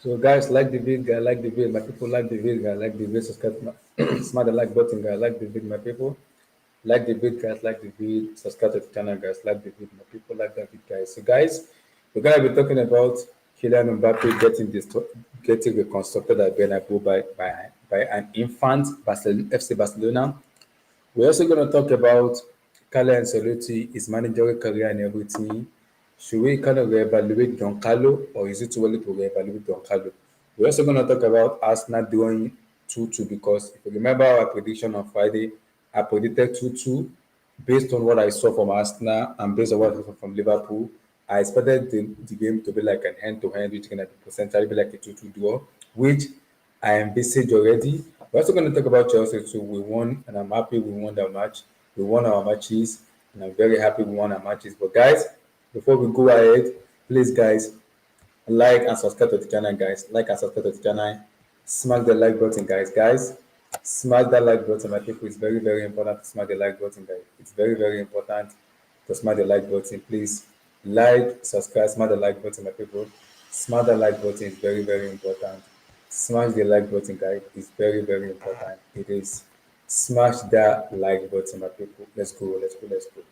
So guys, like the video, guy, like the video. My people like the video, guy, like the video. Subscribe, smash the like button, guy. Like the video, my people. Like the video, guys. Like the video. Subscribe to the channel, guys. Like the video, my people. Like the video, guys. So guys, we're gonna be talking about Kylian Mbappe getting reconstructed at Bernabeu by an infant Barcelona, FC Barcelona. We're also going to talk about Carlo Ancelotti, his managerial career and everything. Should we kind of reevaluate Don Carlo or is it too early to reevaluate Don Carlo? We're also going to talk about Arsenal doing 2-2 because if you remember our prediction on Friday, I predicted 2-2 based on what I saw from Arsenal and based on what I saw from Liverpool. I expected the game to be like an hand-to-hand, which can potentially be like a 2-2 draw, which I envisage already. We're also going to talk about Chelsea too. We won, and I'm happy we won that match. We won our matches, and I'm very happy we won our matches. But guys, before we go ahead, please, guys, like and subscribe to the channel, guys. Like and subscribe to the channel. Smash the like button, guys. Guys, smash that like button. My people, it's very, very important to smash the like button, guys. It's very, very important to smash the like button. Please like, subscribe, smash the like button, my people. Smash the like button is very, very important. Smash the like button, guys. It's very, very important. It is. Smash that like button, my people. Let's go. Let's go. Let's go.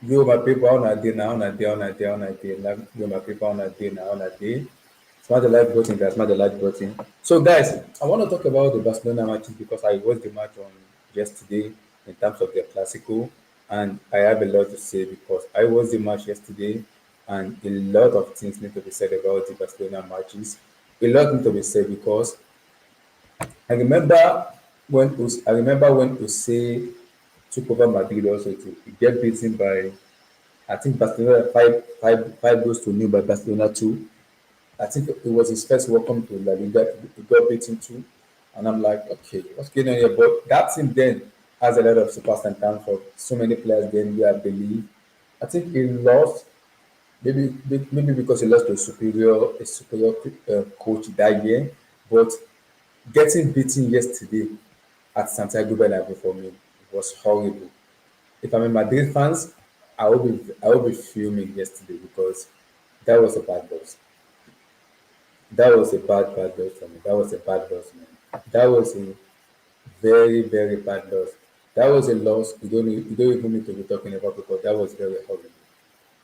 Yo, my people, on a day now, on a day, on a day, on a day. Yo, my people, on a day now, on a day. Smash the like button, guys. Smash the like button. So, guys, I want to talk about the Barcelona matches because I watched the match on yesterday in terms of their Clasico, and I have a lot to say because I watched the match yesterday, and a lot of things need to be said about the Barcelona matches. A lot need to be said because I remember I remember when Jose took over Madrid also to get beaten by I think Barcelona five goals to nil by Barcelona two. I think it was his first welcome to La Liga. He got beaten two, and I'm like, okay, what's going on here? But that team then has a lot of superstars and talent for so many players. Then we I believe. I think he lost maybe because he lost to a superior coach that year, but getting beaten yesterday at Santiago Bernabeu for me was horrible. If I'm a Madrid fans, I will be fuming yesterday because that was a bad loss. That was a bad loss for me. That was a bad loss, man. That was a very bad loss. That was a loss you don't even need to be talking about because that was very horrible.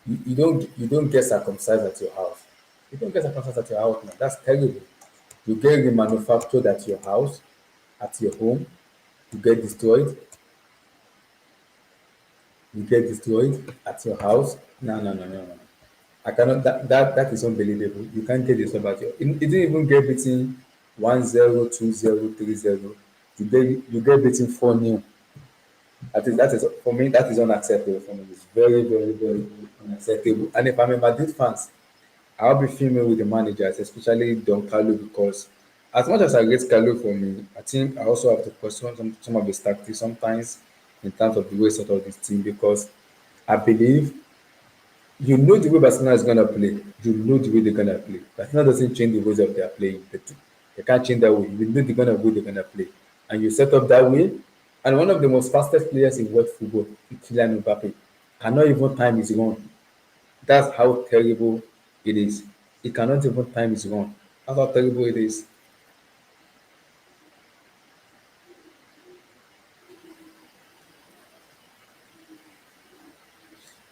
You don't get circumcised at your house. You don't get circumcised at your house, man. That's terrible. You get remanufactured at your house, at your home. You get destroyed. You get destroyed at your house. No, no, no, no, no. I cannot. That is unbelievable. You can't get this about you. It didn't even get beaten 1-0, 2-0, 3-0. You get beaten 4-0. That is for me. That is unacceptable for me. It's very unacceptable. And if I'm a Madrid fans, I'll be filming with the managers, especially Don Carlo, because as much as I rate Carlo for me, I think I also have to question some of his tactics sometimes in terms of the way sort of this team because I believe you know the way Barcelona is gonna play. You know the way they're gonna play. Barcelona doesn't change the ways of their playing. They can't change that way. You know they're gonna play. And you set up that way. And one of the most fastest players in world football, Kylian Mbappe, cannot even time his run. That's how terrible it is. He cannot even time his run. That's how terrible it is.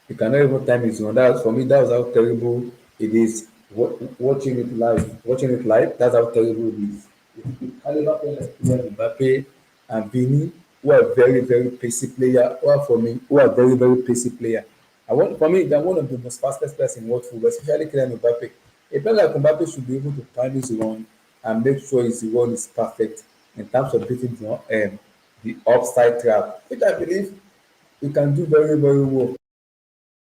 You cannot even time his run. That's for me. That's how terrible it is. Watching it live. That's how terrible it is. Caliber player like Kylian Mbappe and Vini, who are very pacey player, who are for me, who are very pacey player. For me, they're one of the most fastest players in world football, especially Kylian Mbappe. A player like Mbappe should be able to time his run and make sure his run is perfect in terms of beating the offside trap, which I believe he can do very well.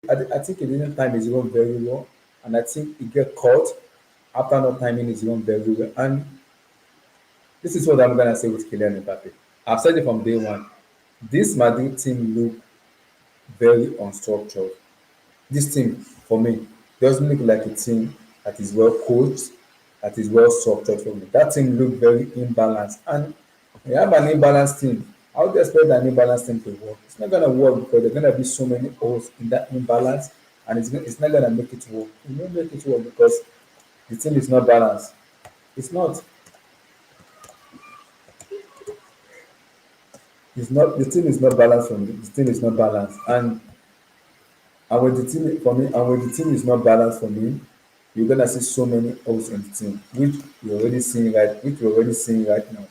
I think he didn't time his run very well, and I think he get caught after not timing his run very well. And this is what I'm gonna say with Kylian Mbappe. I've said it from day one. This Madrid team look very unstructured. This team, for me, doesn't look like a team that is well coached, that is well structured for me. That team look very imbalanced. And when you have an imbalanced team, how do you expect an imbalanced team to work? It's not gonna work because there's gonna be so many holes in that imbalance, and it's not gonna make it work. It won't make it work because the team is not balanced. It's not. It's not. The team is not balanced for me. The team is not balanced, and when the team for me, and when the team is not balanced for me, you're gonna see so many holes in the team, which we're already seeing right now.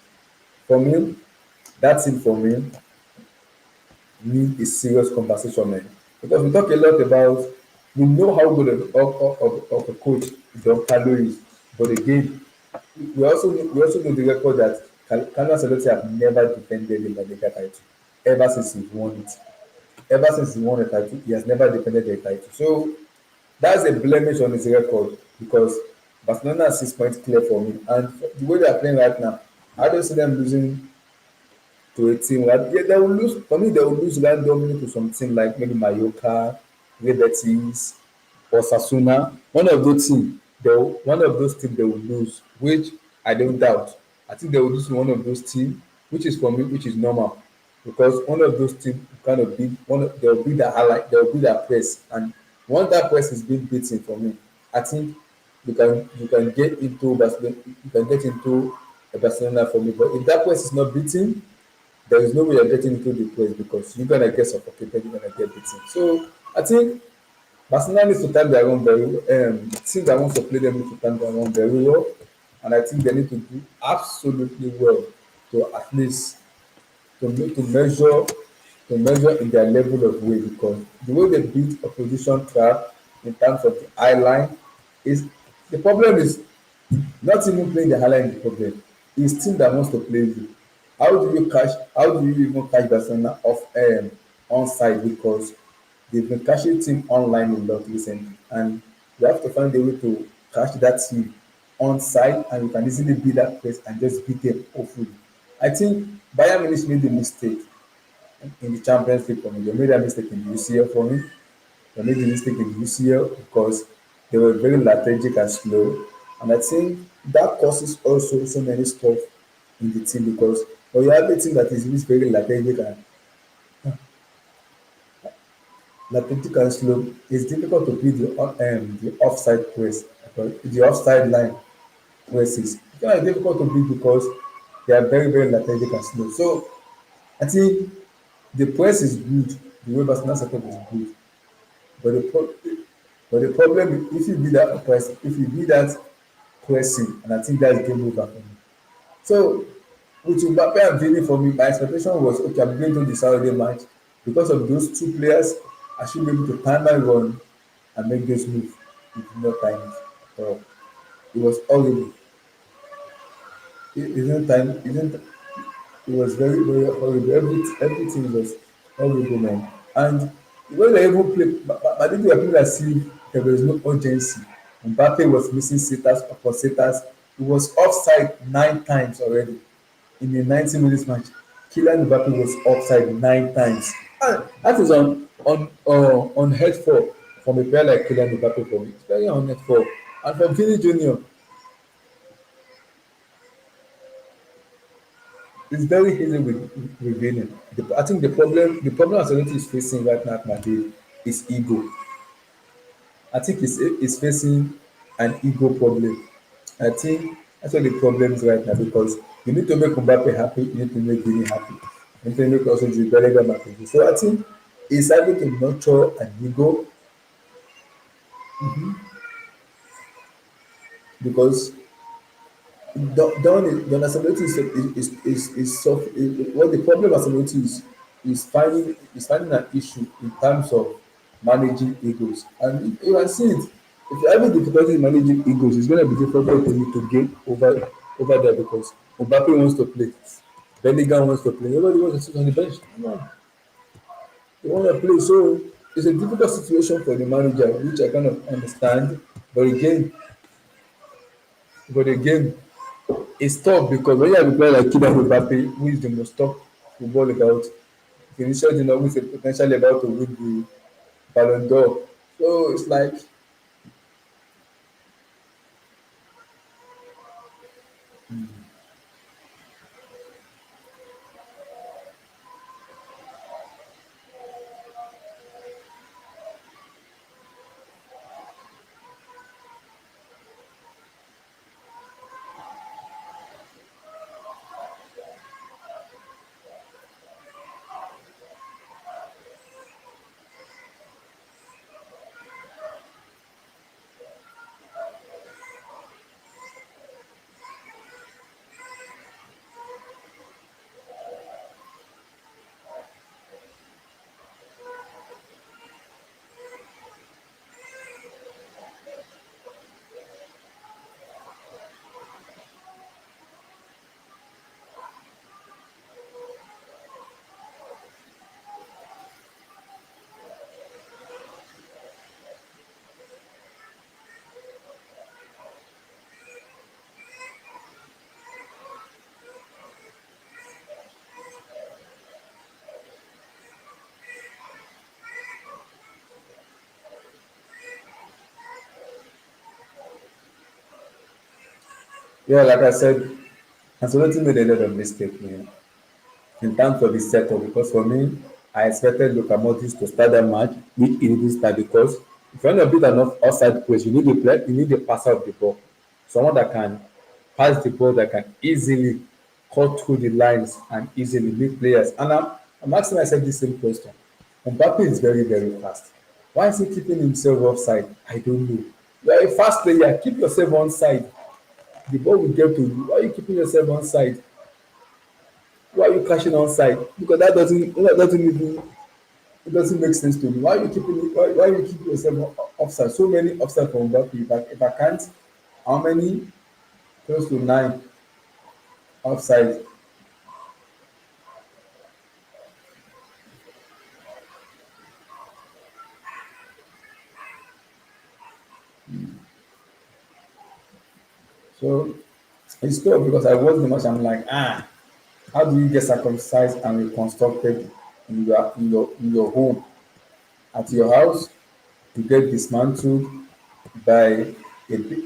For me, that team for me need a serious conversation, man. Because we talk a lot about, we know how good of a coach Don Carlo is, but again, we also know the record that Carlo Ancelotti have never defended the La Liga title ever since he won it. Ever since he won the title, he has never defended the title. So that's a blemish on his record because Barcelona are 6 points clear for me. And the way they are playing right now, I don't see them losing to a team like, yeah, they will lose. For me, they will lose randomly to some team like maybe Mallorca, Real Betis, or Sasuna. One of those teams they will lose, which I don't doubt. I think they will lose to one of those teams, which is for me, which is normal, because one of those teams kind of beat they will beat their ally, they will beat their press, and once that press is being beaten for me, I think you can get into Barcelona, you can get into a Barcelona for me. But if that press is not beaten, there is no way you're getting into the place because you're gonna get suffocated, you're gonna get beaten. So I think Barcelona needs to time their own very well. Team that wants to play them need to time their own very well, and I think they need to do absolutely well to at least to measure in their level of way because the way they beat opposition trap in terms of the eye line is the problem is not even playing the highlight is the problem. It's team that wants to play you. How do you even catch Barcelona off onside because they've been catching team online a lot recently and you have to find a way to catch that team onside and you can easily beat that place and just beat them awfully. I think Bayern Munich made a mistake in the Champions League for me. They made that mistake in the UCL for me. They made the mistake in the UCL because they were very lethargic and slow. And I think that causes also so many stuff in the team because when you have a team that is very lethargic and slow, it's difficult to beat the offside press, the offside line presses. It's kind of difficult to beat because they are very, very lethargic and slow. So I think the press is good, the way Barcelona setup is good. But the problem is if you beat that press, if you beat that pressing, and I think that's game over for me. So with Mbappe and Vini for me, my expectation was okay, I'm going to the Saturday match. Because of those two players, I should be able to time my run and make this move. It did not time it. So it was horrible. It didn't time it didn't it was very, very horrible. Everything was horrible, man. And when they even played, but they were playing as if there was no urgency. Mbappe was missing sitters upon sitters. He was offside 9 times already in a 90 minutes match. Kylian Mbappe was offside 9 times. And that is on head for from a player like Kylian Mbappe for me. It's very on head for. And from Vini Junior, it's very easy with Vini. I think the problem Ancelotti is facing right now at Madrid is ego. I think he's facing an ego problem. I think that's what the problem is right now because you need to make Mbappe happy, you need to make Vini happy, you need to make also the Bellingham happy. So I think he's having to nurture an ego because Don Ancelotti what the problem Ancelotti is finding an issue in terms of managing egos, and you can see it. If you're having difficulty managing egos, it's going to be difficult for you to gain over there because Mbappe wants to play, Bellingham wants to play, nobody wants to sit on the bench. No, they want to play. So it's a difficult situation for the manager, which I kind of understand. But again, but again, it's tough because when you have a player like Kylian Mbappe, who is the most top football about, Vinicius Junior, who is potentially about to win the Ballon d'Or. So it's like, yeah, like I said, Ancelotti made a lot of mistakes in terms of his setup because for me, I expected Luka Modric to start that match, which he didn't start because if you want to beat an offside post, you need a passer of the ball, someone that can pass the ball, that can easily cut through the lines and easily beat players. And I'm asking myself the same question. Mbappe is very, very fast. Why is he keeping himself offside? I don't know. You are a fast player. Keep yourself on side. The ball will get to you. Why are you keeping yourself on side? Why are you crashing on side? Because that doesn't even, it doesn't make sense to me. Why are you keeping why are you keeping yourself offside? So many offside from Mbappe. If I can't, how many? Close to 9 offside. So it's tough because I watched the match. I'm like, how do you get circumcised and reconstructed in your home at your house? You get dismantled by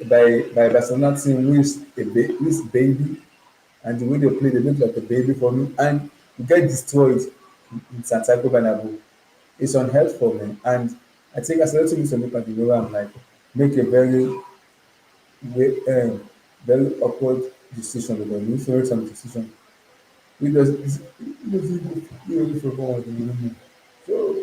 by Barcelona team who is baby, and the way they play, they look like a baby for me, and you get destroyed in Santiago Bernabeu. It's unheard for me, and I think as a little bit look at the way I'm like make a way, very awkward decision with them, influence some decision. He does he doesn't really football at the moment. So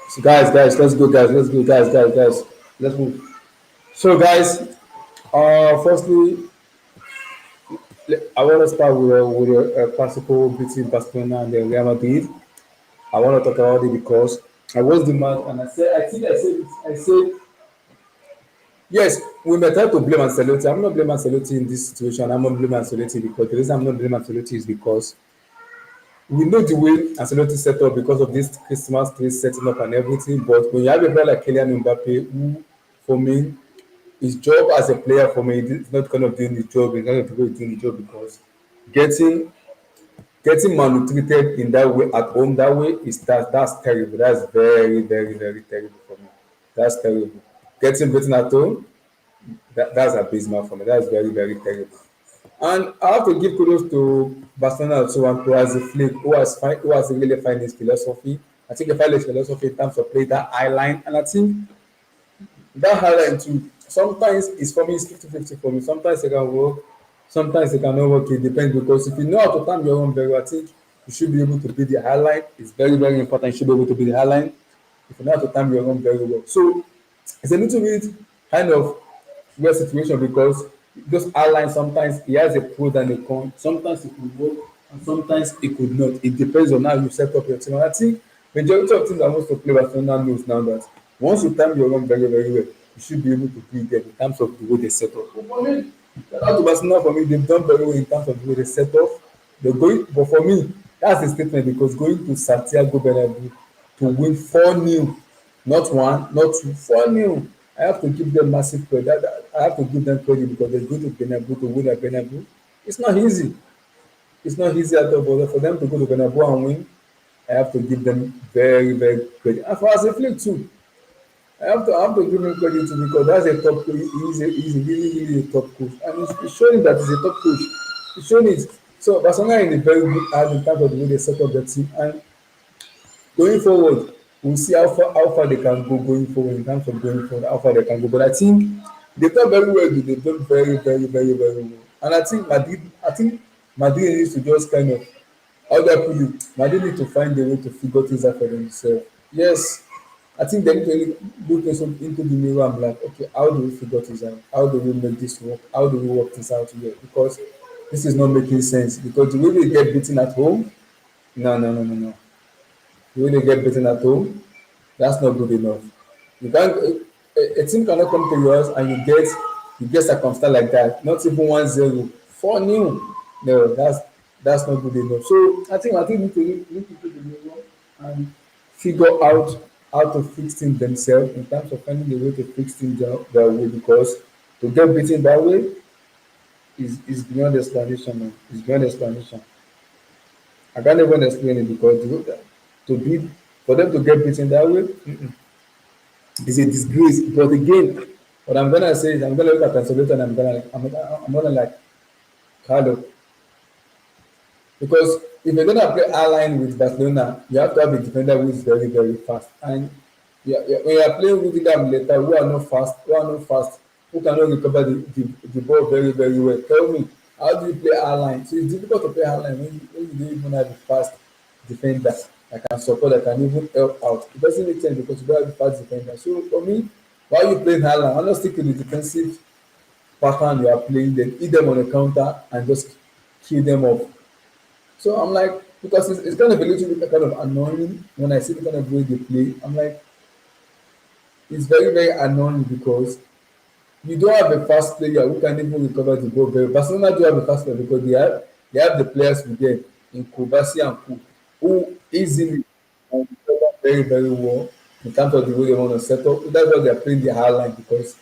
So let's go, guys. Let's move. So, guys, firstly, I want to start with a classical between Barcelona and Real Madrid. I want to talk about it because I was the man, and I said, yes, we may try to blame Ancelotti. I'm not blaming Ancelotti in this situation. I'm not blaming Ancelotti because the reason I'm not blaming Ancelotti is because we know the way Ancelotti set up because of this Christmas tree setting up and everything. But when you have a player like Kylian Mbappe, who for me, his job as a player for me is not kind of doing the job, he's not doing the job because getting getting malnutrited in that way at home that way is that's terrible. That's very terrible for me. That's terrible. Getting beaten at home, that's abysmal for me. That's very terrible. And I have to give kudos to Barcelona also and to as a flick who has really find his philosophy. I think he find his philosophy in terms of play that high line, and I think that high line too. Sometimes it's for me it's 50-50 for me. Sometimes it can work, sometimes it cannot work. It depends because if you know how to time your own very well, I think you should be able to beat the high line. It's very important. You should be able to beat the high line if you know how to time your own very well. So it's a little bit kind of weird situation because those airlines sometimes he has a pros and a con. Sometimes it could work and sometimes it could not. It depends on how you set up your team. And I think majority of teams that wants to play Barcelona knows now that once you time your run very well, you should be able to beat them in terms of the way they set up. But for me, shout out to Barcelona for me, they've done very well in terms of the way they set up. They're going, but for me, that's a statement because going to Santiago Bernabeu to win 4-0, not one, not two, 4-0. I have to give them massive credit. I have to give them credit because they're going to Bernabeu to win at Bernabeu. It's not easy. It's not easy at all. But for them to go to Bernabeu and win, I have to give them very credit. And for as a flick too, I have to give him credit too because that's a top coach. He's a really a top coach, and he's showing that he's a top coach. He's showing it. So Barcelona are in a very good hand in terms of the way they set up the team, and going forward, we'll see how far they can go going forward in terms of going forward, how far they can go. But I think they've done very well. They've done very well. And I think Madrid needs to just kind of how do I put it? Madrid need to find a way to figure things out for themselves. Yes, I think they need to really look into the mirror and be like, okay, how do we figure this out? How do we make this work? How do we work this out here? Because this is not making sense. Because the way they get beaten at home, no. The way they get beaten at home, that's not good enough. You can't a team cannot come to yours and you get circumstance like that. Not even 1-0, 4-0. No, that's not good enough. So I think need to look into the mirror and figure out how to fix things themselves in terms of finding a way to fix things their way because to get beaten that way is beyond explanation, man. It's beyond explanation. I can't even explain it because to be for them to get beaten that way, it's a disgrace. But again, what I'm gonna say is I'm gonna look at Ancelotti and I'm gonna like Carlo because if you're gonna play line with Barcelona, you have to have a defender who is very fast. And when you are playing with them later who are not fast, who cannot recover the ball very well. Tell me, how do you play line? So it's difficult to play line when you don't even have a fast defender that can support, that can even help out. It doesn't make sense because you don't have a fast defender. So for me, why you playing line? I'm not sticking to the defensive pattern you are playing, then hit them on the counter and just kill them off. So I'm like, because it's kind of a little bit kind of annoying when I see the kind of way they play. I'm like, it's very annoying because you don't have a fast player who can even recover the ball very. Barcelona do have a fast player because they have the players with them in Kubasi and Ku who easily can recover very well in terms of the way they want to set up. That's why they are playing the high line because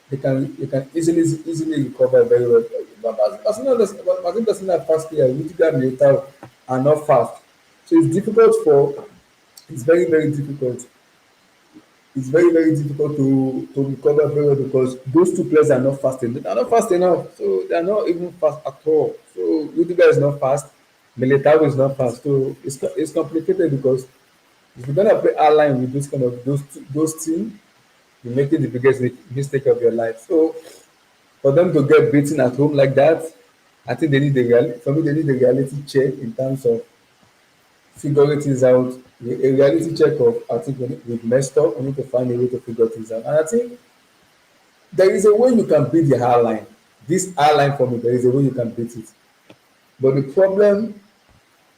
they can easily recover very well. But Barcelona doesn't have fast players. Rudiger and Militao are not fast, so it's very difficult. It's very difficult to recover very well because those two players are not fast enough. They are not fast enough, so they are not even fast at all. So Rudiger is not fast, Militao is not fast. So it's complicated because if you're gonna play our line with those teams, you're making the biggest mistake of your life. So for them to get beaten at home like that, I think they need for me they need a reality check in terms of figure things out, a reality check of I think we've messed up. We need to find a way to figure things out. And I think there is a way you can beat the high line. This high line for me, there is a way you can beat it. But the problem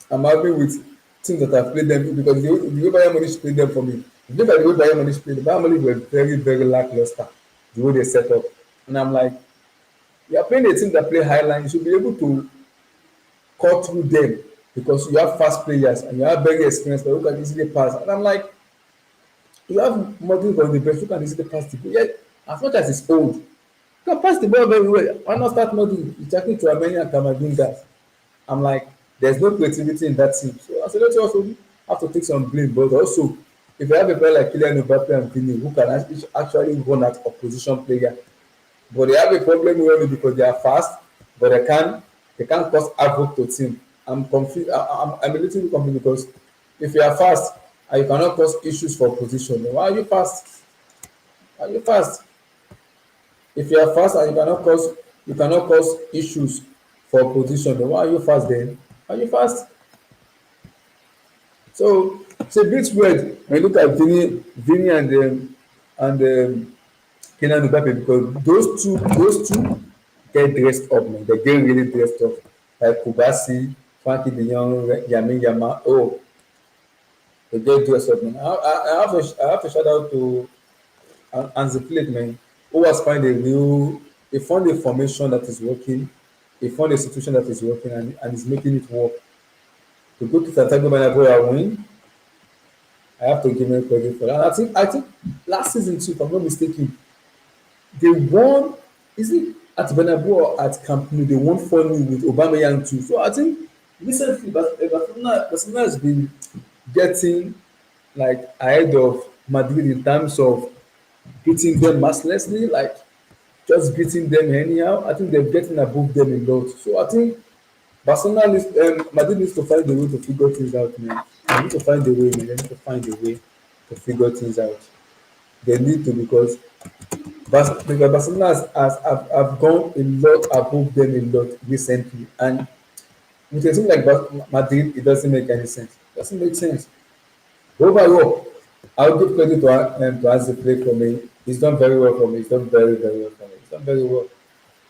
I'm having with teams that have played them because the way Bayern Munich played them for me, if you look at the way Bayern Munich played, Bayern Munich were very, very lackluster the way they set up. And I'm like, you are playing a team that play high line, you should be able to cut through them because you have fast players and you have very experienced players who can easily pass. And I'm like, you have Madrid on the bench who can easily pass the ball. Yet, as much as it's old, you can pass the ball very well. Why not start Madrid? You're talking to Armenia and Camavinga. I'm like, there's no creativity in that team. So I said, let's also have to take some blame. But also, if you have a player like Kylian Mbappe and Vini who can actually run at opposition player, but they have a problem with it because they are fast, but they can't cause havoc to team. I'm confused. I'm a little bit confused because if you are fast and you cannot cause issues for position, then why are you fast? Why are you fast? If you are fast and you cannot cause issues for position, then why are you fast then? Why are you fast? So it's a bit weird when you look at Vini and Kylian Mbappe because those two get dressed up, man. They get really dressed up. Like Kubasi, Frankie De Jong, Yamin Yama. Oh, they get dressed up, man. I have to shout out to Hansi Flick, man, who has found a new, he found a formation that is working, he found a situation that is working and is making it work. To go to Santiago Bernabeu and win, I have to give him credit for that. And I think last season too, if I'm not mistaken, they won. Is it at Bernabeu or at Camp Nou? They won 4-0 with Aubameyang too. So I think recently, Barcelona has been getting like ahead of Madrid in terms of beating them mercilessly, like just beating them anyhow. I think they're getting above them a lot. So I think Madrid needs to find a way to figure things out, man. They need to find a way, man. They need to find a way to figure things out. They need to because Barcelona have gone a lot above them a lot recently, and with a team like Madrid, it doesn't make any sense. It doesn't make sense. Overall, I'll give credit to Hansi Flick for me. He's done very well for me. He's done very, very well for me. He's done very well.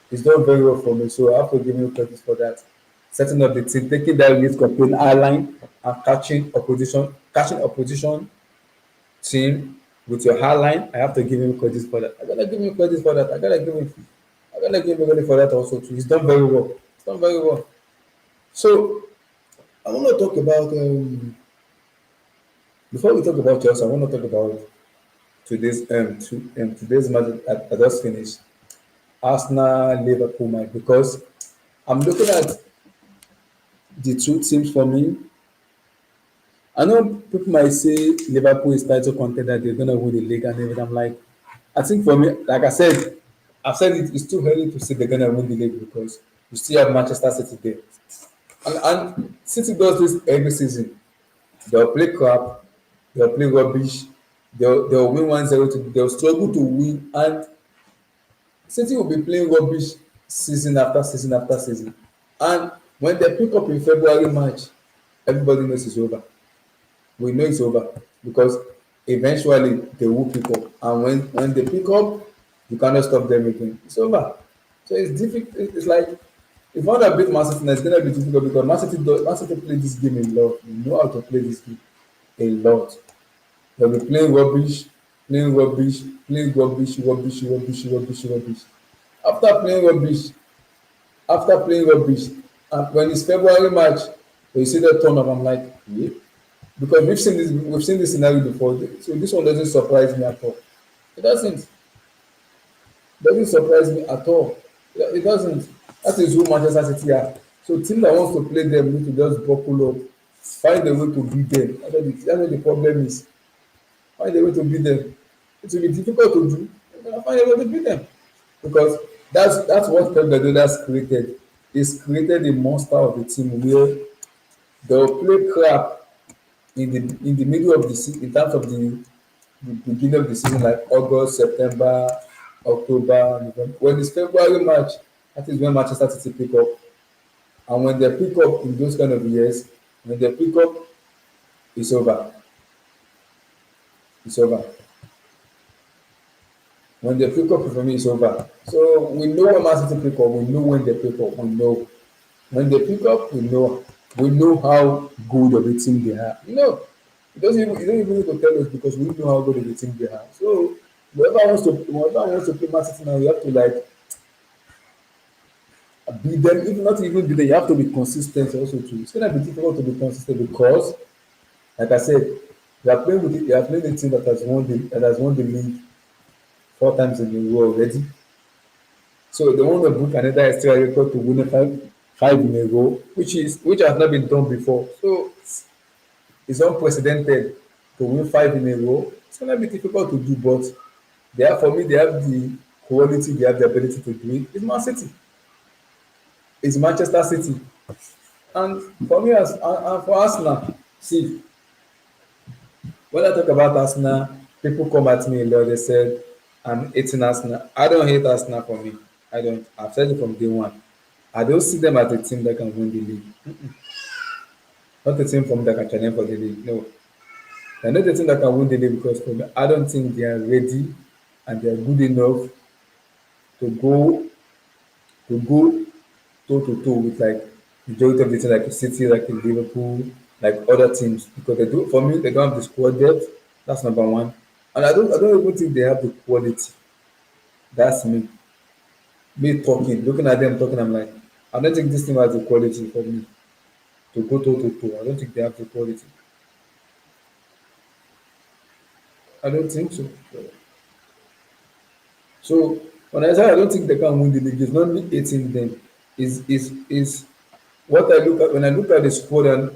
He's done very well for me. So I have to give him credit for that. Setting up the team, taking that risk of playing high line and catching opposition team with your high line. I have to give him credit for that. I gotta give him credit for that. I gotta give him credit for that also too. He's done very well. He's done very well. So I want to talk about before we talk about Chelsea, I want to talk about today's match I just finished. Arsenal Liverpool match because I'm looking at the two teams for me. I know people might say Liverpool is title contender, they're gonna win the league and everything. I'm like, I think for me, like I said, I've said it's too early to say they're gonna win the league because you still have Manchester City there. And City does this every season. They'll play crap, they'll play rubbish, they'll win 1-0 they'll struggle to win and City will be playing rubbish season after season after season. And when they pick up in February match, everybody knows it's over. We know it's over because eventually they will pick up. And when they pick up, you cannot stop them again. It's over. So it's difficult. It's like if you want to beat Man City, it's going to be difficult because Man City play this game a lot. They know how to play this game a lot. They'll be playing rubbish, playing rubbish, playing rubbish, rubbish, rubbish, rubbish, rubbish. After playing rubbish, and when it's February match, when you see that turn up, I'm like, yeah. Because we've seen this scenario before. So this one doesn't surprise me at all. It doesn't surprise me at all. It doesn't. That is who Manchester City are. So team that wants to play them need to just buckle up, find a way to beat them. That's what the problem is. Find a way to beat them. It will be difficult to do. You're gonna find a way to beat them because that's what Pep Guardiola has created. He's created a monster of a team where they'll play crap in the middle of the season in terms of the beginning of the season like August, September, October, November. When it's February match, that is when Manchester City pick up. And when they pick up in those kind of years, when they pick up, It's over. It's over. When they pick up, for me, it's over. So we know when Man City pick up. We know when they pick up. We know when they pick up. We know. We know how good of a team they are. You don't even need to tell us because we know how good of a team they are. So whoever wants to play Man City now, you have to like beat them. If not even beat them, you have to be consistent also too. It's gonna be difficult to be consistent because, like I said, you are playing a team that has won the league 4 times in a row already. So they want to book another extra record to win it five in a row, which has not been done before. So it's unprecedented to win five in a row. It's gonna be difficult to do, but for me, they have the quality, they have the ability to do it. It's Man City, it's Manchester City, and for me and for Arsenal, see, when I talk about Arsenal, people come at me a lot. They said I'm hating Arsenal. I don't hate Arsenal for me. I don't. I've said it from day one. I don't see them as a team that can win the league. Not a team from that can challenge for the league. No, they're not a team that can win the league because for me, I don't think they are ready and they are good enough to go toe to toe with like majority of the teams like City, like Liverpool, like other teams because they do for me they don't have the squad depth. That's number one, and I don't even think they have the quality. That's me talking, looking at them talking. I'm like, I don't think this team has the quality for me to go toe to toe. I don't think they have the quality. I don't think so. So when I say I don't think they can win the league, it's not me hating them. Is what I look at when I look at the squad and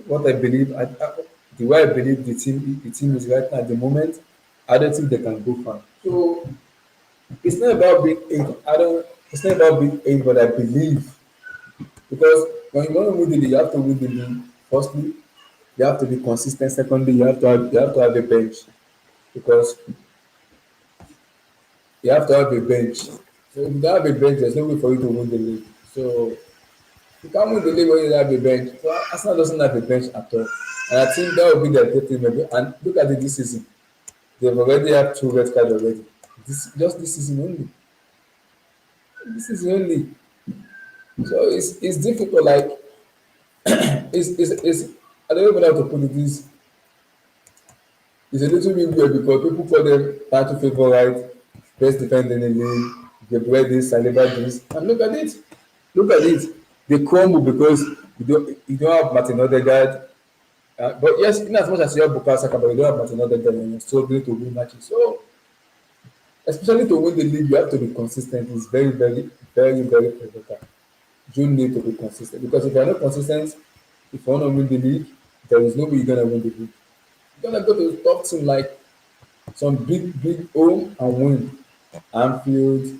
what I believe, the way I believe the team is right now at the moment. I don't think they can go far. So it's not about being eight. I don't. It's not about being eight, but I believe because when you want to win the league, you have to win the league. Firstly, you have to be consistent. Secondly, you have to have a bench because you have to have a bench. So if you don't have a bench, there's no way for you to win the league. So you can't win the league when you don't have a bench. So Arsenal doesn't have a bench at all. And I think that will be their great thing maybe. And look at it this season. They've already had two red cards already. Just this season only. This season only. So it's difficult. Like it's I don't even know how to put it. It's a little bit weird because people call them title favourite, best defender in the league, Gabriel this, Saliba this, and look at it. Look at it. They crumble because you don't have Martin Odegaard. But yes, in as much as you have Bukayo Saka, but you don't have Martin Odegaard, and you're struggling to win matches. So especially to win the league, you have to be consistent. It's very, very, very, very critical. You need to be consistent because if you're not consistent, if you want to win the league, there is no way you're gonna win the league. You're gonna go to the top team like some big, big home and win. Anfield,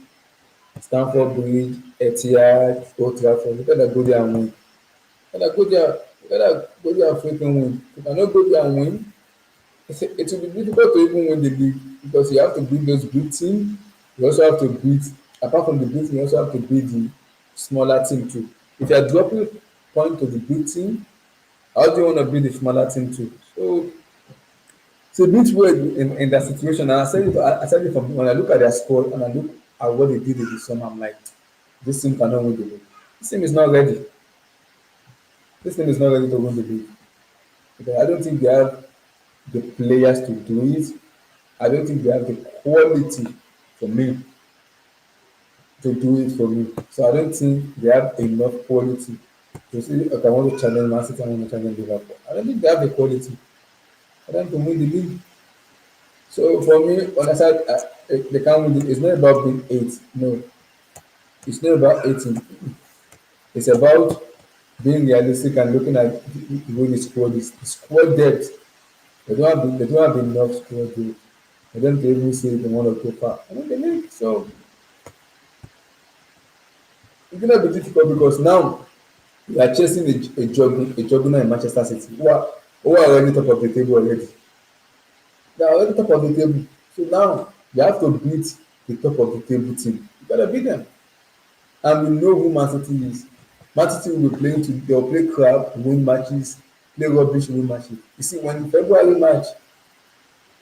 Stamford Bridge, Etihad, Old Trafford. You gotta go there and win. You gotta go there. You gotta go there and freaking win. If you cannot go there and win, it will be difficult to even win the league because you have to beat those big teams. You also have to beat, apart from the big team, you also have to beat the smaller team too. If you are dropping point to the big team, how do you want to beat the smaller team too? So it's a bit weird in that situation. And I said it from when I look at their squad and I look at what they did in the summer, I'm like, this team cannot win the league. This team is not ready. This team is not ready to win the league. Because I don't think they have the players to do it. I don't think they have the quality for me to do it for me. So I don't think they have enough quality to say, okay, I want to challenge Man City, I want to challenge Liverpool. I don't think they have the quality for them to win the league. So for me, on the side, they can't win. It's not about being eight. No, it's not about 18. It's about being realistic and looking at the way the squad is. The squad depth. They don't have enough squad depth. For them to even say they want to go far. I don't believe so. It's gonna be difficult because now we are chasing a juggler in Manchester City who are already top of the table already. They are already top of the table. So now you have to beat the top of the table team. You gotta beat them. And we know who Man City is. Man City will be playing to they'll play crap, win matches, play rubbish away matches. You see, when the February match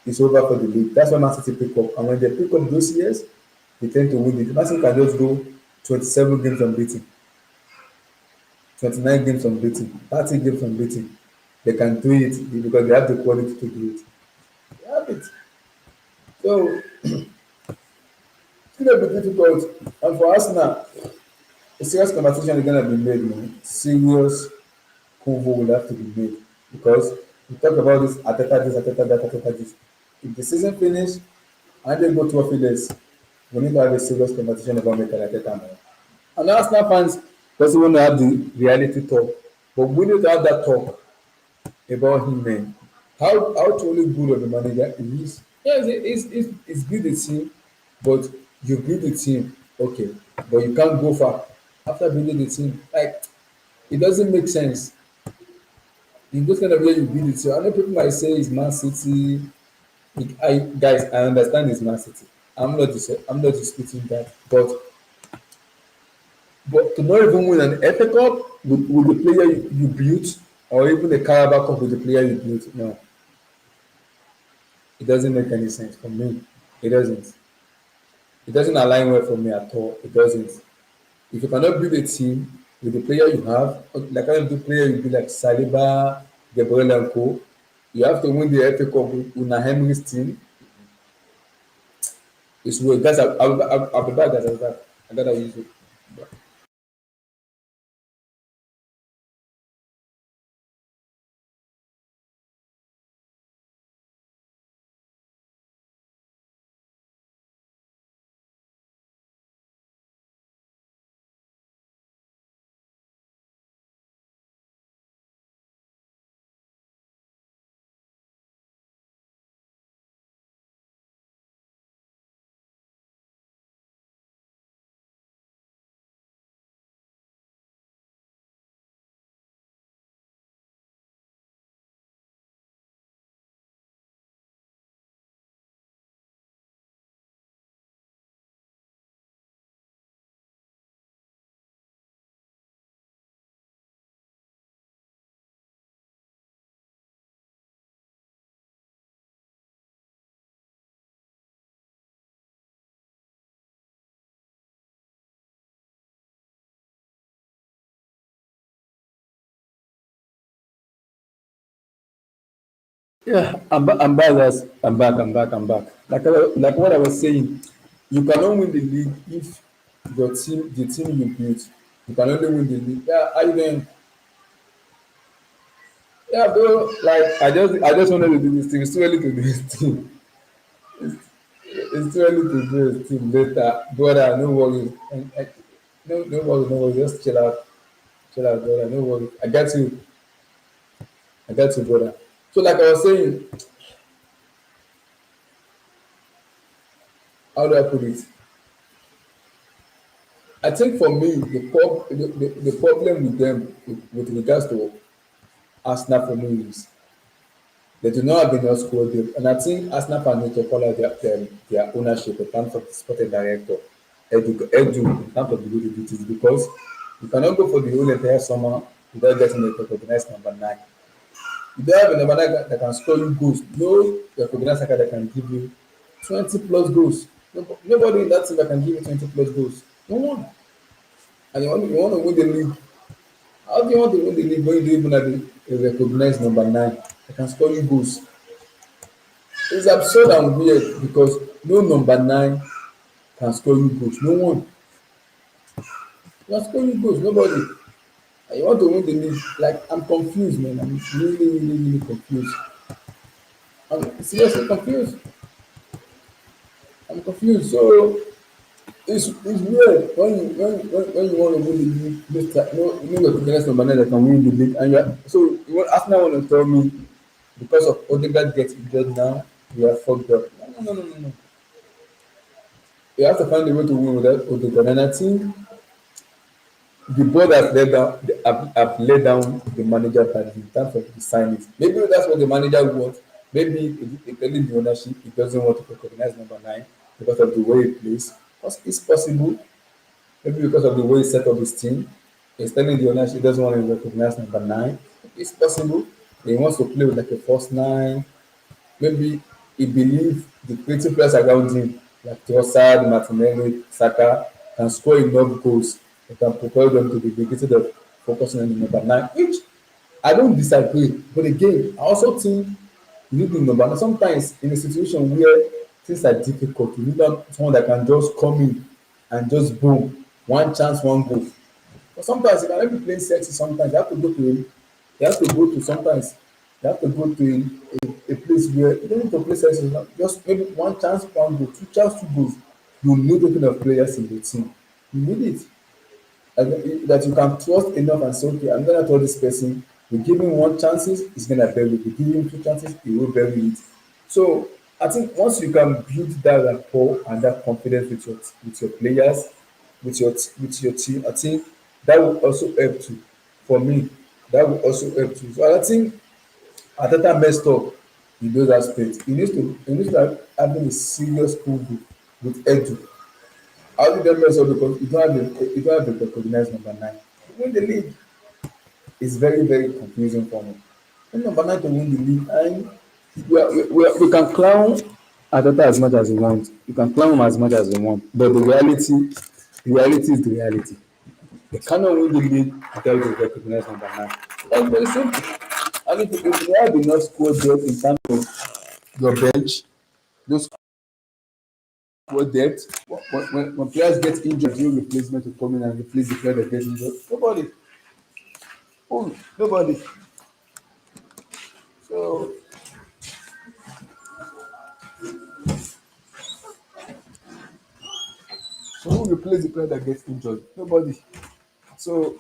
is over for the league, that's when Man City pick up. And when they pick up those years, they tend to win it. Man City can just go 27 games unbeaten, 29 games unbeaten, 30 games unbeaten. They can do it because they have the quality to do it. They have it. So it's going to be difficult. And for Arsenal, a serious conversation is going to be made, man. Serious convo will have to be made because we talk about this Ateta this, Ateta that, Ateta this. If the season finish and they go trophy-less, we need to have a serious conversation about Mikel Arteta, man. And Arsenal fans doesn't want to have the reality talk, but we need to have that talk about him, man. How truly good of a manager he is. Yes, it's build the team, but you build the team, okay, but you can't go far after building the team. Like it doesn't make sense. In those kind of way you build it. So I know people might say it's Man City. I guys, I understand it's Man City. I'm not disputing that, but to not even win an FA Cup with the player you built, or even a Carabao Cup with the player you built, no, it doesn't make any sense for me. It doesn't. It doesn't align well for me at all. It doesn't. If you cannot build a team with the player you have, like kind of the player you build like Saliba, Gabriel and Co, you have to win the FA Cup with Una Emery's team. It's weird. Guys, I'll be back, guys. I'll be back. I gotta use it. Yeah, I'm back, guys. I'm back. Like what I was saying, you cannot win the league if the team you built, you can only win the league. Yeah, I then, yeah, bro. Like I just wanted to do this thing. It's too early to do this thing. It's too early to do this thing later, brother. No worries. No worries, no worries. Just chill out, brother. No worries. I got you, brother. So, like I was saying, how do I put it? I think for me, the problem with them with regards to Arsenal for me is they do not have enough squad depth. And I think Arsenal fans need to follow their ownership in terms of the sporting director, in terms of the way they do it, because you cannot go for the whole entire summer without getting a recognized number nine. You don't have a number nine that can score you goals. No recognized striker that can give you 20 plus goals. Nobody in that team that can give you 20 plus goals. No one. And you want to win the league. How do you want to win the league when you don't even have a recognized number nine that can score you goals? It's absurd and weird because no number nine can score you goals. No one can score you goals. Nobody. And you want to win the league. Like, I'm confused, man. I'm really confused. I'm seriously confused. I'm confused. So it's weird when you want to win the league, this time, no recognize number nine that can win the league, and you want Arsenal want to tell me because of Odegaard gets injured now, we are fucked up. No. You have to find a way to win without Odegaard, and I think the board has have let down the manager badly in terms of the signings. Maybe that's what the manager wants. Maybe they telling the ownership he doesn't want to recognize number nine because of the way he plays. It's possible. Maybe because of the way he set up his team. He's telling the ownership he doesn't want to recognize number nine. It's possible. He wants to play with like a first nine. Maybe he believe the creative players around him, like Trossard, Martinelli, Saka, can score enough goals that can propel them to the big instead of focusing on the number nine. Which I don't disagree, but again, I also think you need the number nine. Sometimes in a situation where things are difficult, you need someone that can just come in and just boom, one chance, one goal. But sometimes you can be playing sexy. Sometimes you have to go to you have to go to sometimes you have to go to a place where you don't need to play sexy. Just maybe one chance, one goal, two chance, two goals. You need a kind of players in the team. You need it. That you can trust enough and say, okay, I'm gonna trust this person. We give him one chances, he's gonna bury it. We give him two chances, he will bury it. So I think once you can build that rapport and that confidence with your players, with your team, I think that will also help too. For me, that will also help too. So I think Ateta messed up in those aspects. He needs to have having a serious pull with Edu. How did they mess up? Because you don't have a recognized number nine. To win the league is very, very confusing for me. When number nine to win the league, and we can clown Ateta as much as we want. You can clown him as much as we want. But the reality is the reality. They cannot win the league without the recognized number nine. That's very simple. And if you have enough squad depth in terms of your bench, those squad depth, when players get injured, no replacement to come in and replace the player that gets injured. Nobody. Oh, nobody. So, so who replace the player that gets injured? Nobody. So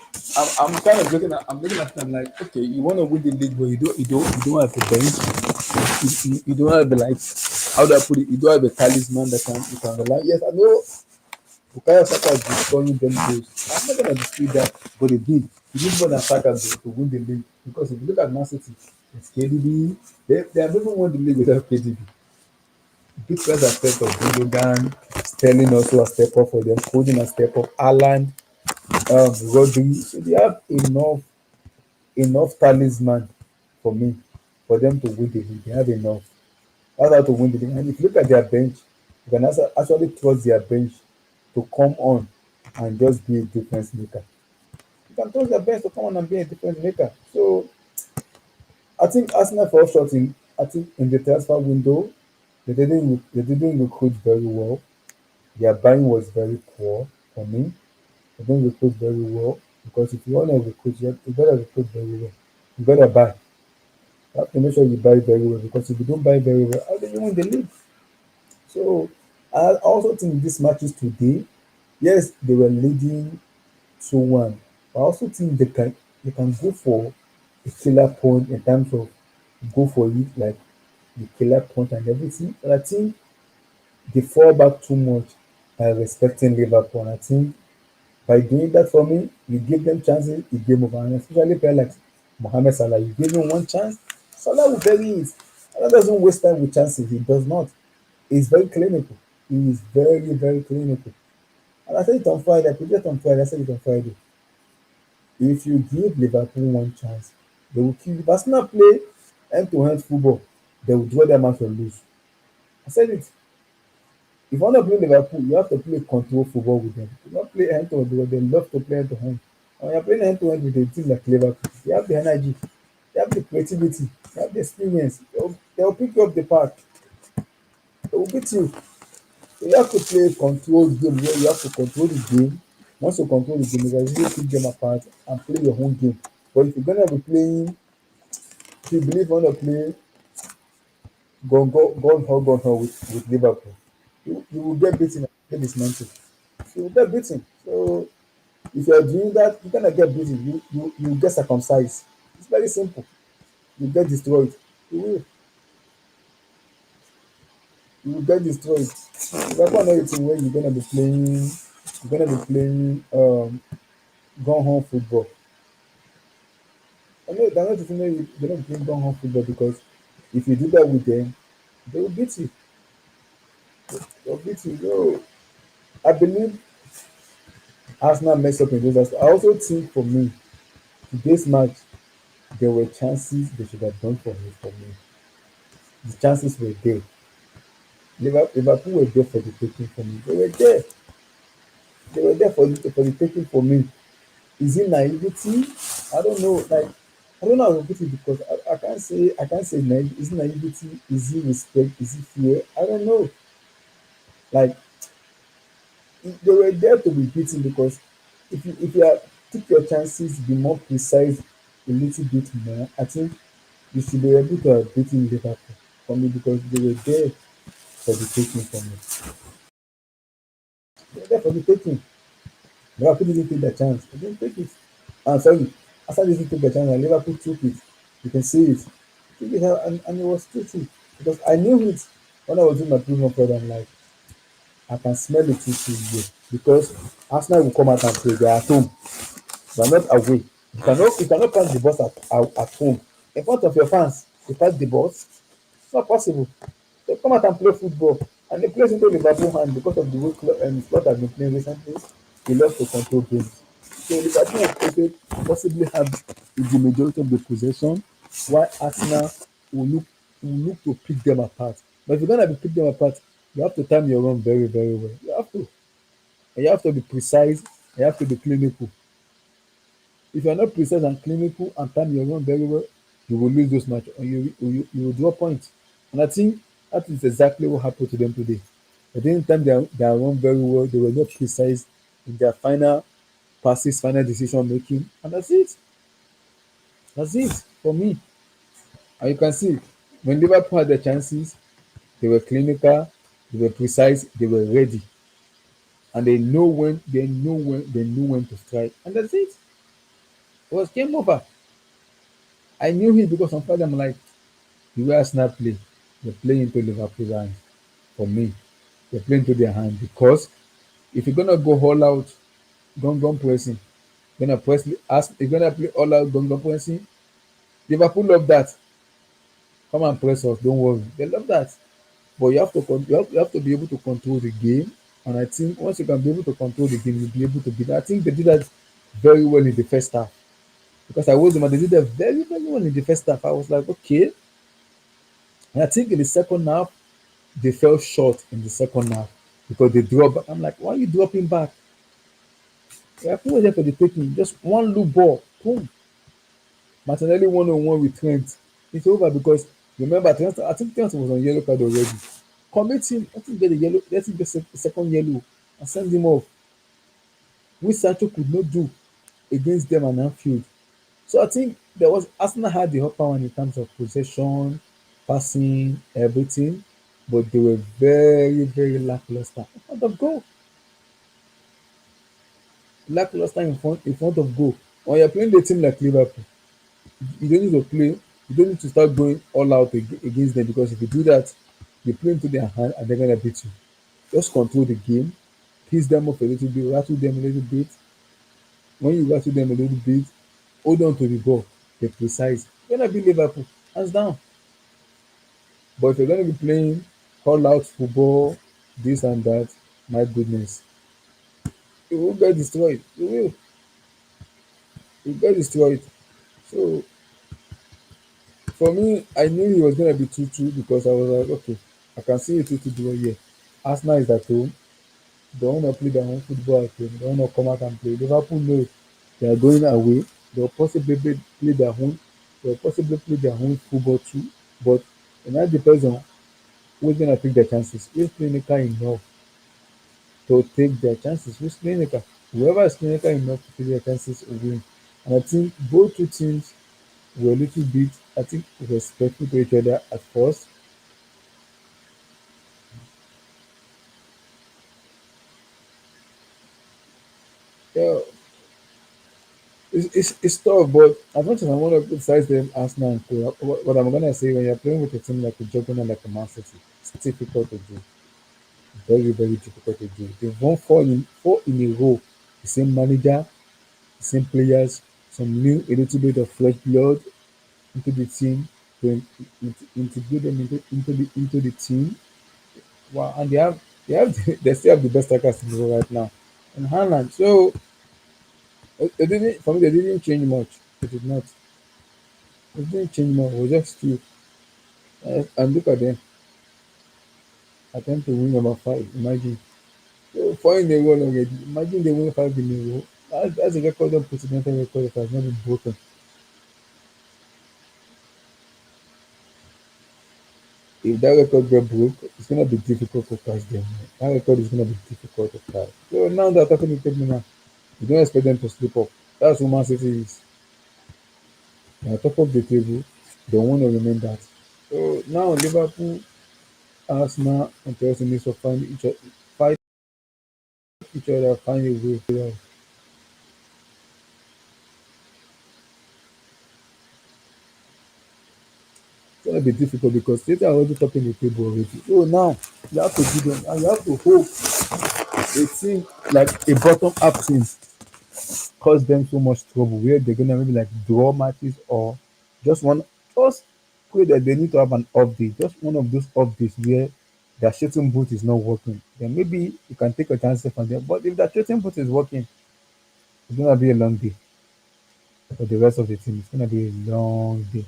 I'm kind of looking at it. I'm like, okay, you want to win the league, but you don't have a bench. You don't have the, like, how do I put it? You don't have a talisman that you can rely. Yes, I know Bukayo Saka is destroying them goals. I'm not gonna dispute that, but they did. He did more than Saka to win the league, because if you look at Man City, it's KDB. They have never won the league without KDB. Big players have stepped up. Gundogan, Sterling also has stepped up for them. Foden has stepped up. Haaland, Rodri. So they have enough talisman for me for them to win the league. They have enough. That's how to win the league. And if you look at their bench, you can also actually trust their bench to come on and just be a difference maker. You can trust their bench to come on and be a difference maker. So I think Arsenal fell short in I think in the transfer window. They didn't recruit very well. Their buying was very poor for me. They didn't recruit very well, because if you want to recruit, you better recruit very well. You better buy. You have to make sure you buy very well, because if you don't buy very well, how do you win the league? So I also think this matches today, yes, they were leading 2-1. I also think they can go for a killer point in terms of go for it, like the killer point and everything. But I think they fall back too much by respecting Liverpool. And I think by doing that, for me, you give them chances, you give over. And especially player like Mohamed Salah, you give him one chance, Salah will bury it. Salah doesn't waste time with chances. He does not. He's very clinical. He is very, very clinical. And I said it on Friday. I put it on Friday. I said it on Friday. If you give Liverpool one chance, they will kill you. If Arsenal play end-to-end football, they will draw them out or lose. I said it. If you want to play Liverpool, you have to play control football with them. You not play end-to-end, because they love to play end-to-end. And when you're playing end-to-end with a team like Liverpool, they have the energy, they have the creativity, they have the experience. They'll pick you up the park. They will beat you. So you have to play a controlled game where you have to control the game. Once you control the game, you can really pick them apart and play your own game. But if you're gonna be playing, if you believe you wanna play gun ho with Liverpool, you will get beaten and get dismantled. You will get beaten. So if you are doing that, you're gonna get beaten. You get circumcised. It's very simple. You get destroyed. You will. You will get destroyed. Liverpool are not a team where you're gonna be playing gun home football. I know they're not the way they're not playing gun home football, because if you do that with them, they will beat you. They'll beat you. So I believe Arsenal messed up in those aspects. I also think for me, today's match, There were chances they should have done for me. For me, the chances were there. Liverpool were there for the taking for me. They were there. They were there for the taking for me. Is it naivety? I don't know. Like I don't know how to put it because I can't say naive. Is it naivety? Is it respect? Is it fear? I don't know. Like they were there to be beaten because if you are take your chances, be more precise a little bit more. I think you should be able to have beaten Liverpool for me because they were there for the taking for me. They were there for the taking. Liverpool didn't take the chance. They didn't take it. I'm sorry. After they didn't take the chance, and Liverpool took it. You can see it. Took it out, and it was 2-2. Because I knew it when I was doing my previous program. Like I can smell it 2-2 here. Because Arsenal will come out and play. They are at home. They are not away. You cannot pass the bus at home. In front of your fans, you pass the bus. It's not possible. They come out and play football. And they play into Liverpool hand because of the way Slot has been playing recently. He loves to control games. So Liverpool will possibly have the majority of the possession, while Arsenal will look to pick them apart. But if you're gonna be pick them apart, you have to time your run very, very well. You have to. And you have to be precise. And you have to be clinical. If you're not precise and clinical and time your run very well, you will lose those matches and you will draw points. And I think that is exactly what happened to them today. They didn't time their run very well. They were not precise in their final passes, final decision making, and that's it. That's it for me. And you can see when Liverpool had their chances, they were clinical, they were precise, they were ready, and they knew when to strike, and that's it. It was game over. I knew it because on Friday I'm like, the way Arsenal play, they play into Liverpool's hands. For me, they play into their hand because if you're gonna go all out, gun pressing, you're gonna play all out, gun pressing. Liverpool love that. Come and press us, don't worry. They love that. But you have to be able to control the game. And I think once you can be able to control the game, you'll be able to beat. I think they did that very well in the first half. Because I was them and they did that very, very well in the first half. I was like, okay. And I think in the second half, they fell short in the second half because they drop back. I'm like, why are you dropping back? Yeah, who was there for the taking? Just one loop ball. Boom. Martinelli one on one with Trent. It's over because remember Trent, I think Trent was on yellow card already. Commit him, let him get the yellow, let him get the second yellow and send him off. Which Sancho could not do against them on Anfield. So I think there was Arsenal had the upper one in terms of possession, passing, everything, but they were very, very lackluster in front of goal. Lackluster in front of goal. When you're playing the team like Liverpool, you don't need to play. You don't need to start going all out against them because if you do that, they play into their hand and they're gonna beat you. Just control the game, piss them off a little bit, rattle them a little bit. When you rattle them a little bit, hold on to the ball, be precise. You're gonna be Liverpool, hands down. But if you're gonna be playing all out football, this and that, my goodness, you will get destroyed. You will get destroyed. So for me, I knew it was gonna be 2-2 because I was like, okay, I can see a 2-2 draw here. Arsenal is at home. They wanna play their own football at home. They wanna come out and play. Liverpool knows they are going away. They'll possibly play their own. They'll possibly play their own football too. But it now depends on who's gonna take their chances. Who's clinical enough to take their chances? Who's clinical? Whoever is clinical enough to take their chances will win. And I think both two teams were a little bit, I think, respectful to each other at first. Yeah, it's tough, but as much as I want to criticize them, Arsenal and Co, what I'm gonna say when you're playing with a team like a Juggernaut like a Man City, it's difficult to do. Very, very difficult to do. They've won four in a row. The same manager, the same players, some new a little bit of fresh blood into the team, to integrate them into the team. Wow, and they still have the best strikers in the world right now. And Haaland. So they didn't for me they didn't change much. They did not. It didn't change more. It was just still. And look at them. Attempt to win about five. Imagine. So four in a row already. Imagine they win five in a row. That's a record unprecedented record that has not been broken. If that record get broke, it's gonna be difficult to catch them. That record is gonna be difficult to catch. So now they're talking to table now. You don't expect them to slip up. That's what Man City is. They're top of the table. They want to remain that. So now Liverpool, Arsenal, and Chelsea needs to fight each other, find a way. It's gonna be difficult because City are already topping the table already. So now you have to give them and you have to hope a team like a bottom up team cause them so much trouble where they're gonna maybe like draw matches or just one just pray that they need to have an off day, just one of those off days where their shooting boot is not working. Then maybe you can take a chance from there. But if that shooting boot is working, it's gonna be a long day for the rest of the team. It's gonna be a long day.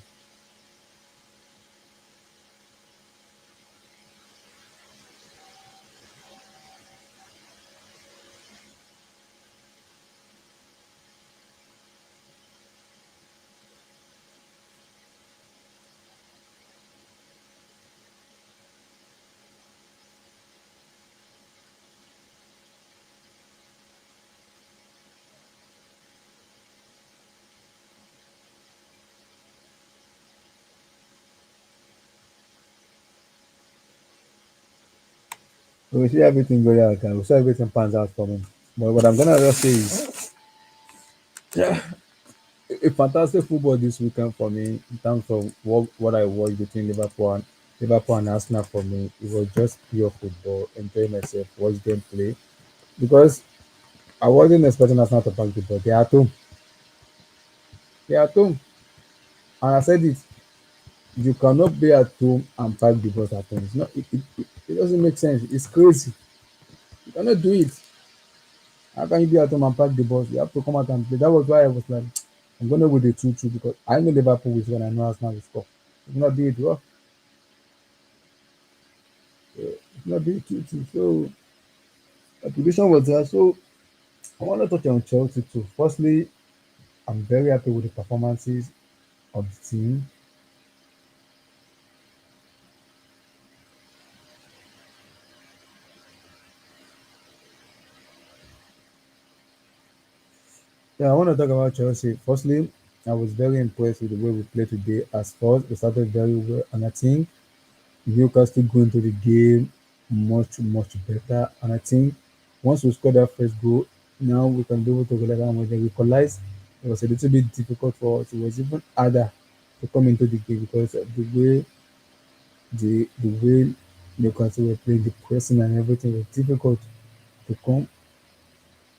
We see everything go out, we see everything pans out for me. But what I'm gonna just say is a fantastic football this weekend for me in terms of what I watched between Liverpool and Arsenal for me. It was just pure football, enjoy myself, watch them play. Because I wasn't expecting Arsenal to pack the ball. They are at home. They are at home. And I said it, you cannot be at home and pack the ball at home. It's not it doesn't make sense. It's crazy. You cannot do it. How can you be at home and pack the ball? You have to come out and play. That was why I was like, I'm gonna go with the 2-2 because I know Liverpool will score and I know Arsenal will score. It's not be it well. It's not be 2-2. So the prediction was there. So I want to touch on Chelsea too. Firstly, I'm very happy with the performances of the team. Yeah, I want to talk about Chelsea. Firstly, I was very impressed with the way we played today. As first, we started very well, and I think Newcastle going to the game much better. And I think once we score that first goal, now we can be able to rely on when they equalize. It was a little bit difficult for us. It was even harder to come into the game because of the way Newcastle were playing, the pressing and everything was difficult to come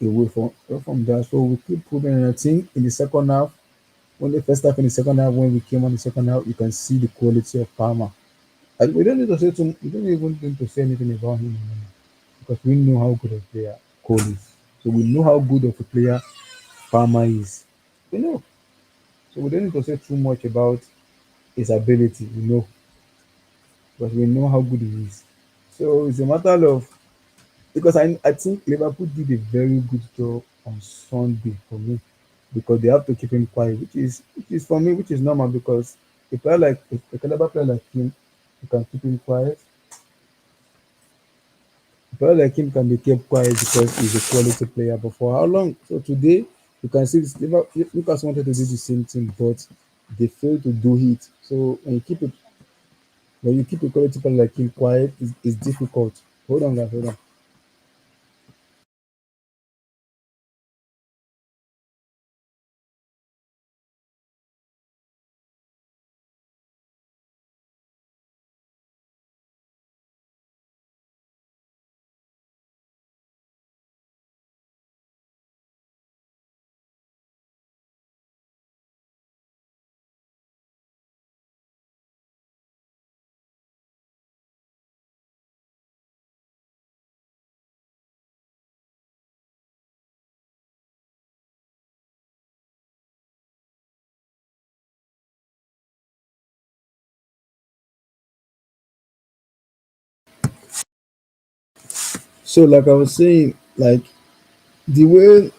away from that. So we keep proving, and I think in the second half, when the first half and the second half, when we came on the second half, you can see the quality of Palmer. And we don't even need to say anything about him anymore because we know how good a player Cole is. So we know how good of a player Palmer is. We know. So we don't need to say too much about his ability. We know, but we know how good he is. So it's a matter of because I think Liverpool did a very good job on Sunday for me because they have to keep him quiet, which is for me, which is normal because a caliber player like him, you can keep him quiet. A player like him can be kept quiet because he's a quality player. But for how long? So today you can see this Lucas wanted to do the same thing, but they failed to do it. So when you keep a quality player like him quiet, it's difficult. Hold on, guys, hold on. So, like I was saying, like the way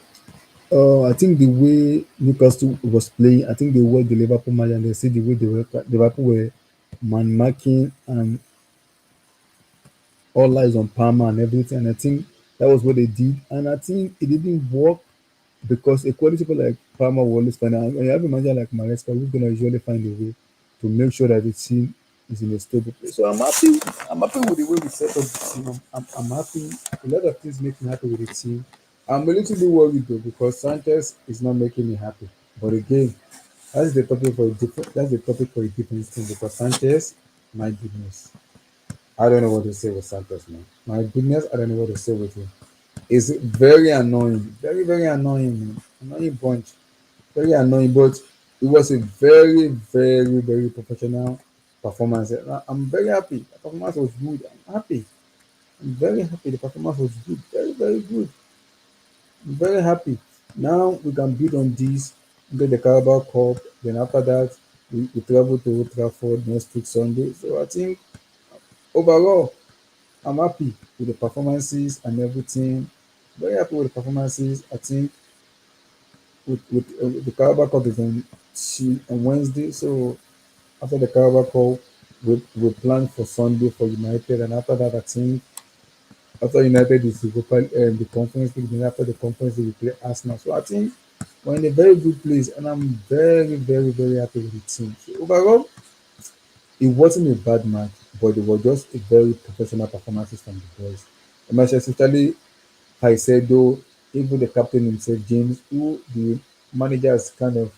I think the way Newcastle was playing, I think they were the Liverpool match, and they see the way Liverpool were man marking and all eyes on Palmer and everything. And I think that was what they did. And I think it didn't work because a quality player like Palmer will always find out. And you have a manager like Maresca who's going to usually find a way to make sure that the team is in a stable place. So I'm happy. I'm happy with the way we set up the team. I'm happy. A lot of things make me happy with the team. I'm a little bit worried though because Sanchez is not making me happy. But again, that's the topic for a different thing because Sanchez, my goodness. I don't know what to say with Santos, man. My goodness, I don't know what to say with him. It's very annoying. Very, very annoying, man. Annoying bunch. Very annoying, but it was a very, very, very professional performance. I'm very happy. The performance was good. I'm happy. I'm very happy. The performance was good. Very, very good. I'm very happy. Now we can build on this, get the Carabao Cup. Then after that, we travel to Old Trafford next week Sunday. So I think overall, I'm happy with the performances and everything. Very happy with the performances. I think with the Carabao Cup is on Wednesday. So after the Carabao Cup, we plan for Sunday for United, and after that, I think after United is the Conference League. Then after the Conference League, we play Arsenal. So I think we're in a very good place, and I'm very, very, very happy with the team. So overall, it wasn't a bad match, but it was just a very professional performances from the boys. And especially Caicedo, even the captain himself, James, who the manager has kind of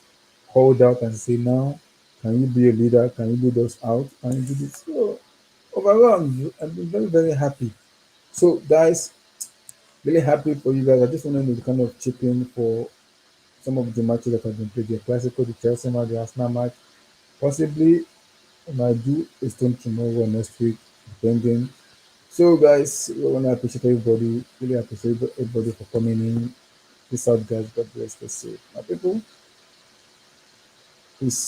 called out and say, now, can you be a leader? Can you lead us out? Can you do this? So overall, I've been very, very happy. So guys, really happy for you guys. I just wanted to kind of chip in for some of the matches that have been played. The Classico, the Chelsea match, the Arsenal match. Possibly I might do a stream tomorrow or next week, depending. So guys, we want to appreciate everybody. Really appreciate everybody for coming in. Peace out, guys. God bless. Let's see. My people, peace.